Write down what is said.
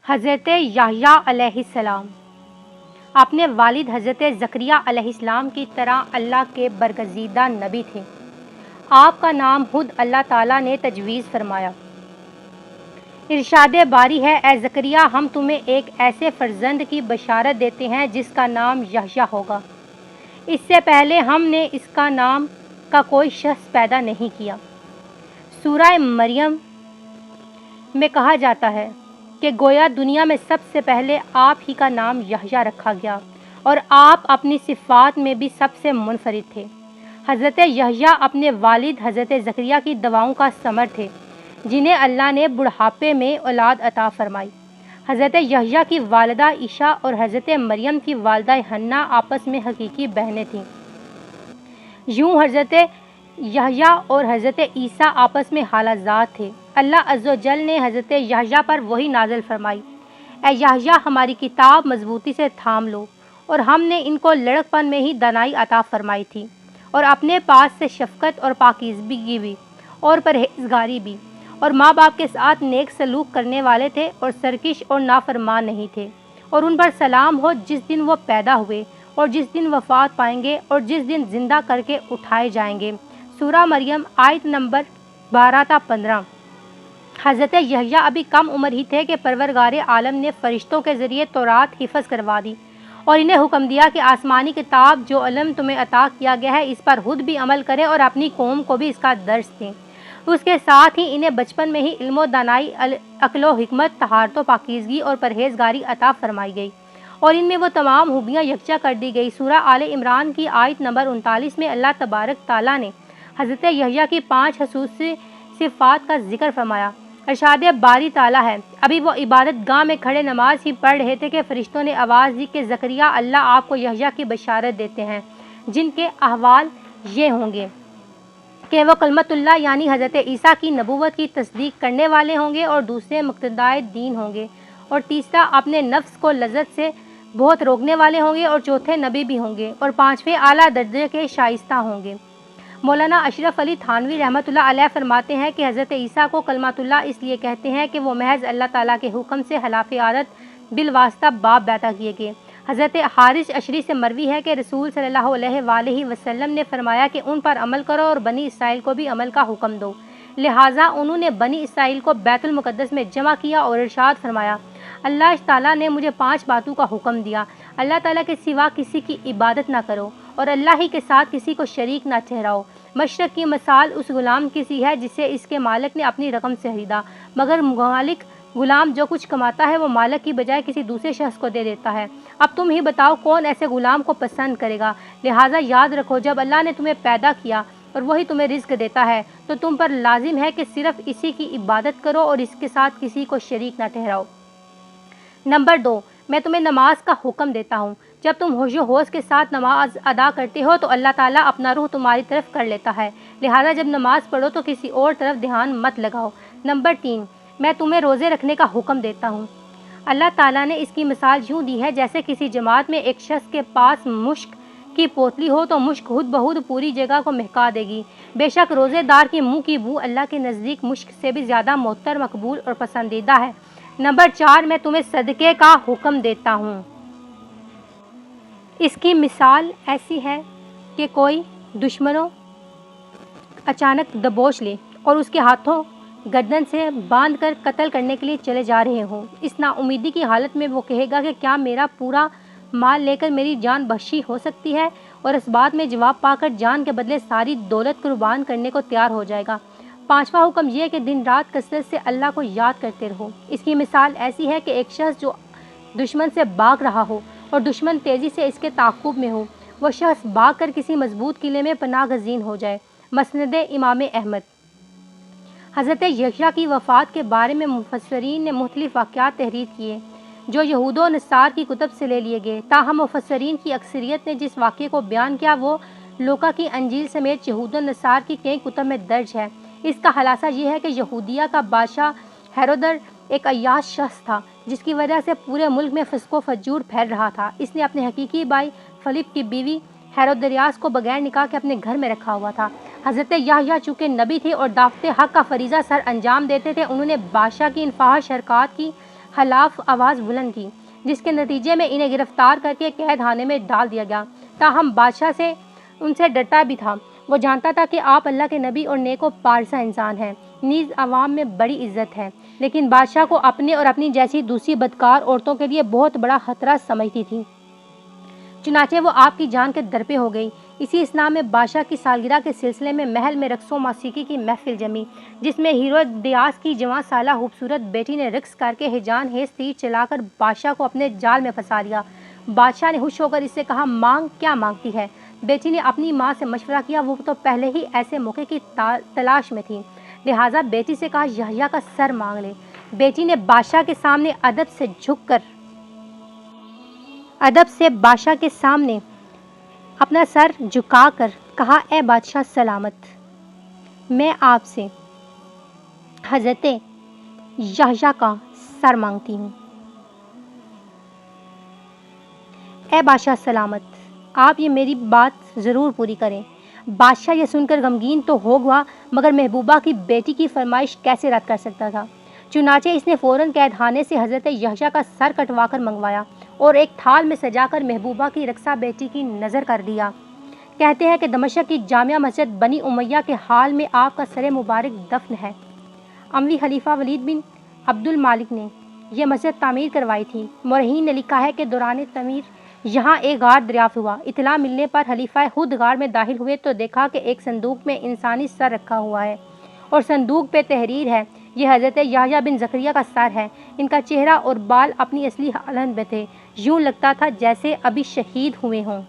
حضرت یحییٰ علیہ السلام اپنے والد حضرت زکریا علیہ السلام کی طرح اللہ کے برگزیدہ نبی تھے۔ آپ کا نام خود اللہ تعالیٰ نے تجویز فرمایا۔ ارشاد باری ہے، اے زکریا، ہم تمہیں ایک ایسے فرزند کی بشارت دیتے ہیں جس کا نام یحییٰ ہوگا۔ اس سے پہلے ہم نے اس کا نام کا کوئی شخص پیدا نہیں کیا۔ سورہ مریم میں کہا جاتا ہے کہ گویا دنیا میں سب سے پہلے آپ ہی کا نام یحییٰ رکھا گیا اور آپ اپنی صفات میں بھی سب سے منفرد تھے۔ حضرت یحییٰ اپنے والد حضرت زکریا کی دعاؤں کا ثمر تھے، جنہیں اللہ نے بڑھاپے میں اولاد عطا فرمائی۔ حضرت یحییٰ کی والدہ عیشا اور حضرت مریم کی والدہ حنا آپس میں حقیقی بہنیں تھیں۔ یوں حضرت یحییٰ اور حضرت عیسیٰ آپس میں خالہ زاد تھے۔ اللہ عز و جل نے حضرت یحییٰ پر وحی نازل فرمائی، اے یحییٰ، ہماری کتاب مضبوطی سے تھام لو، اور ہم نے ان کو لڑکپن میں ہی دانائی عطا فرمائی تھی، اور اپنے پاس سے شفقت اور پاکیزگی بھی اور پرہیزگاری بھی، اور ماں باپ کے ساتھ نیک سلوک کرنے والے تھے اور سرکش اور نافرمان نہیں تھے۔ اور ان پر سلام ہو جس دن وہ پیدا ہوئے اور جس دن وفات پائیں گے اور جس دن زندہ کر کے اٹھائے جائیں گے۔ سورہ مریم آیت نمبر 12 تا 15۔ حضرت یحییٰ ابھی کم عمر ہی تھے کہ پروردگار عالم نے فرشتوں کے ذریعے تورات حفظ کروا دی اور انہیں حکم دیا کہ آسمانی کتاب جو علم تمہیں عطا کیا گیا ہے اس پر خود بھی عمل کریں اور اپنی قوم کو بھی اس کا درس دیں۔ اس کے ساتھ ہی انہیں بچپن میں ہی علم و دانائی، عقل و حکمت، طہارت و پاکیزگی اور پرہیزگاری عطا فرمائی گئی، اور ان میں وہ تمام خوبیاں یکجا کر دی گئی۔ سورہ آل عمران کی آیت نمبر 39 میں اللہ تبارک تعالیٰ نے حضرت یحییٰ کی 5 خصوصی صفات کا ذکر فرمایا۔ ارشاد باری تعالیٰ ہے، ابھی وہ عبادت گاہ میں کھڑے نماز ہی پڑھ رہے تھے کہ فرشتوں نے آواز دی کہ زکریا، اللہ آپ کو یحییٰ کی بشارت دیتے ہیں، جن کے احوال یہ ہوں گے کہ وہ کلمت اللہ یعنی حضرت عیسیٰ کی نبوت کی تصدیق کرنے والے ہوں گے اور دوسرے مقتدائے دین ہوں گے، اور تیسرا اپنے نفس کو لذت سے بہت روکنے والے ہوں گے، اور چوتھے نبی بھی ہوں گے، اور پانچویں اعلیٰ درجے کے شائستہ ہوں گے۔ مولانا اشرف علی تھانوی رحمۃ اللہ علیہ فرماتے ہیں کہ حضرت عیسیٰ کو کلمۃ اللہ اس لیے کہتے ہیں کہ وہ محض اللہ تعالیٰ کے حکم سے خلاف عادت بالواسطہ باپ پیدا کیے گئے۔ حضرت حارث اشری سے مروی ہے کہ رسول صلی اللہ علیہ وآلہ وسلم نے فرمایا کہ ان پر عمل کرو اور بنی اسرائیل کو بھی عمل کا حکم دو، لہٰذا انہوں نے بنی اسرائیل کو بیت المقدس میں جمع کیا اور ارشاد فرمایا، اللہ تعالیٰ نے مجھے 5 باتوں کا حکم دیا، اللہ تعالیٰ کے سوا کسی کی عبادت نہ کرو اور اللہ ہی کے ساتھ کسی کو شریک نہ ٹھہراؤ۔ مشرق کی مثال اس غلام کی سی ہے جسے اس کے مالک نے اپنی رقم سے خریدا، مگر مالک غلام جو کچھ کماتا ہے وہ مالک کی بجائے کسی دوسرے شخص کو دے دیتا ہے۔ اب تم ہی بتاؤ کون ایسے غلام کو پسند کرے گا؟ لہٰذا یاد رکھو، جب اللہ نے تمہیں پیدا کیا اور وہی تمہیں رزق دیتا ہے تو تم پر لازم ہے کہ صرف اسی کی عبادت کرو اور اس کے ساتھ کسی کو شریک نہ ٹھہراؤ۔ نمبر 2، میں تمہیں نماز کا حکم دیتا ہوں۔ جب تم ہوش و ہوش کے ساتھ نماز ادا کرتے ہو تو اللہ تعالیٰ اپنا روح تمہاری طرف کر لیتا ہے، لہٰذا جب نماز پڑھو تو کسی اور طرف دھیان مت لگاؤ۔ نمبر 3، میں تمہیں روزے رکھنے کا حکم دیتا ہوں۔ اللہ تعالیٰ نے اس کی مثال یوں دی ہے جیسے کسی جماعت میں ایک شخص کے پاس مشک کی پوتلی ہو تو مشک خود بخود پوری جگہ کو مہکا دے گی۔ بے شک روزے دار کے منہ کی بو اللہ کے نزدیک مشک سے بھی زیادہ معطر، مقبول اور پسندیدہ ہے۔ نمبر 4، میں تمہیں صدقے کا حکم دیتا ہوں۔ اس کی مثال ایسی ہے کہ کوئی دشمنوں اچانک دبوچ لے اور اس کے ہاتھوں گردن سے باندھ کر قتل کرنے کے لیے چلے جا رہے ہوں۔ اس نا امیدی کی حالت میں وہ کہے گا کہ کیا میرا پورا مال لے کر میری جان بخشی ہو سکتی ہے، اور اس بات میں جواب پا کر جان کے بدلے ساری دولت قربان کرنے کو تیار ہو جائے گا۔ 5واں حکم یہ ہے کہ دن رات کثرت سے اللہ کو یاد کرتے رہو۔ اس کی مثال ایسی ہے کہ ایک شخص جو دشمن سے بھاگ رہا ہو اور دشمن تیزی سے اس کے تعاقب میں ہو، وہ شخص بھاگ کر کسی مضبوط قلعے میں پناہ گزین ہو جائے۔ مسند امام احمد۔ حضرت یحییٰ کی وفات کے بارے میں مفسرین نے مختلف واقعات تحریر کیے جو یہود و نصار کی کتب سے لے لیے گئے، تاہم مفسرین کی اکثریت نے جس واقعے کو بیان کیا وہ لوکا کی انجیل سمیت یہود و نصار کی کئی کتب میں درج ہے۔ اس کا خلاصہ یہ ہے کہ یہودیہ کا بادشاہ ہیرودر ایک عیاش شخص تھا جس کی وجہ سے پورے ملک میں فسق و فجور پھیل رہا تھا۔ اس نے اپنے حقیقی بھائی فلپ کی بیوی ہیرودیاس کو بغیر نکاح کے اپنے گھر میں رکھا ہوا تھا۔ حضرت یحییٰ چونکہ نبی تھے اور دعوت حق کا فریضہ سر انجام دیتے تھے، انہوں نے بادشاہ کی ان فحش حرکات کی خلاف آواز بلند کی، جس کے نتیجے میں انہیں گرفتار کر کے قید خانے میں ڈال دیا گیا۔ تاہم بادشاہ ان سے ڈرتا بھی تھا۔ وہ جانتا تھا کہ آپ اللہ کے نبی اور نیک و پارسا انسان ہیں، نیز عوام میں بڑی عزت ہے، لیکن بادشاہ کو اپنے اور اپنی جیسی دوسری بدکار عورتوں کے لیے بہت بڑا خطرہ سمجھتی تھی۔ چنانچہ وہ آپ کی جان کے درپے ہو گئی۔ اسی اثناء میں بادشاہ کی سالگرہ کے سلسلے میں محل میں رقص و موسیقی کی محفل جمی، جس میں ہیرودیاس کی جوان سالہ خوبصورت بیٹی نے رقص کر کے ہیجان خیز تیر چلا کر بادشاہ کو اپنے جال میں پھنسا لیا۔ بادشاہ نے خوش ہو کر اس سے کہا، مانگ کیا مانگتی ہے؟ بیٹی نے اپنی ماں سے مشورہ کیا، وہ تو پہلے ہی ایسے موقع کی تلاش میں تھی، لہٰذا بیٹی سے کہا یحییٰ کا سر مانگ لے۔ بیٹی نے بادشاہ کے سامنے بادشاہ کے سامنے اپنا سر جھکا کر کہا، اے بادشاہ سلامت، میں آپ سے حضرت یحییٰ کا سر مانگتی ہوں۔ اے بادشاہ سلامت، آپ یہ میری بات ضرور پوری کریں۔ بادشاہ یہ سن کر غمگین تو ہو گیا، مگر محبوبہ کی بیٹی کی فرمائش کیسے رد کر سکتا تھا؟ چنانچہ اس نے فوراً قید خانے سے حضرت یحییٰ کا سر کٹوا کر منگوایا اور ایک تھال میں سجا کر محبوبہ کی رقصہ بیٹی کی نظر کر دیا۔ کہتے ہیں کہ دمشق کی جامع مسجد بنی امیہ کے حال میں آپ کا سر مبارک دفن ہے۔ اموی خلیفہ ولید بن عبد المالک نے یہ مسجد تعمیر کروائی تھی۔ مورخین نے لکھا ہے کہ دوران تعمیر یہاں ایک غار دریافت ہوا۔ اطلاع ملنے پر خلیفہ خود غار میں داخل ہوئے تو دیکھا کہ ایک صندوق میں انسانی سر رکھا ہوا ہے اور صندوق پہ تحریر ہے، یہ حضرت یحییٰ بن زکریا کا سر ہے۔ ان کا چہرہ اور بال اپنی اصلی حالت میں تھے، یوں لگتا تھا جیسے ابھی شہید ہوئے ہوں۔